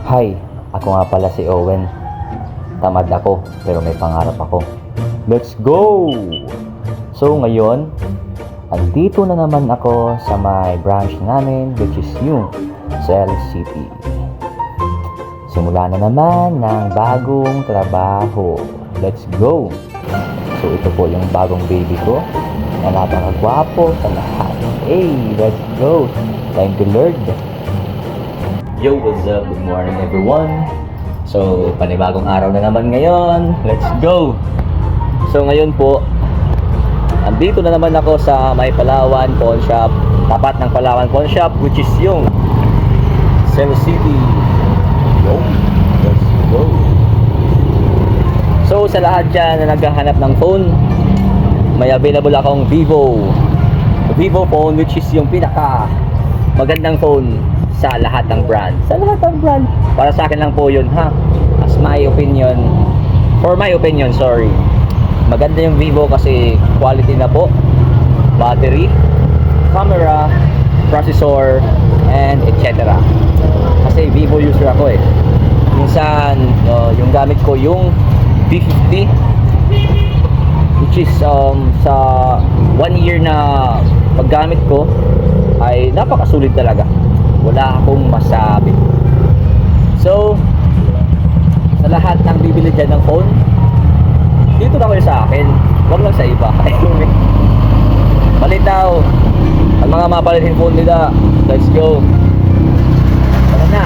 Hi, ako nga pala si Owen. Tamad ako, pero may pangarap ako. Let's go! So ngayon, andito na naman ako sa my branch namin, which is yung Cell City. Simula na naman ng bagong trabaho. Let's go! So ito po yung bagong baby ko na napakagwapo sa lahat. Hey, let's go! Time to learn. Yo, what's up? Good morning everyone. So, panibagong araw na naman ngayon. Let's go! So, ngayon po, andito na naman ako sa may Palawan Pawn Shop. Tapat ng Palawan Pawn Shop, which is yung Cell City. Yo, let's go! So, sa lahat dyan na naghahanap ng phone, may available akong Vivo phone, which is yung pinaka magandang phone sa lahat ng brand. Sa lahat ng brand. Para sa akin lang po yun, ha? As my opinion. For my opinion, sorry. Maganda yung Vivo kasi quality na po. Battery, camera, processor, and etc. Kasi Vivo user ako eh. Minsan, yung gamit ko yung P50, which is sa 1 year na paggamit ko ay napakasulit talaga. Wala akong masabi. So, sa lahat ng bibili dyan ng phone, dito na kayo sa akin. Huwag lang sa iba. Palitaw. Ang mga mapalitin phone nila. Let's go. Tara na.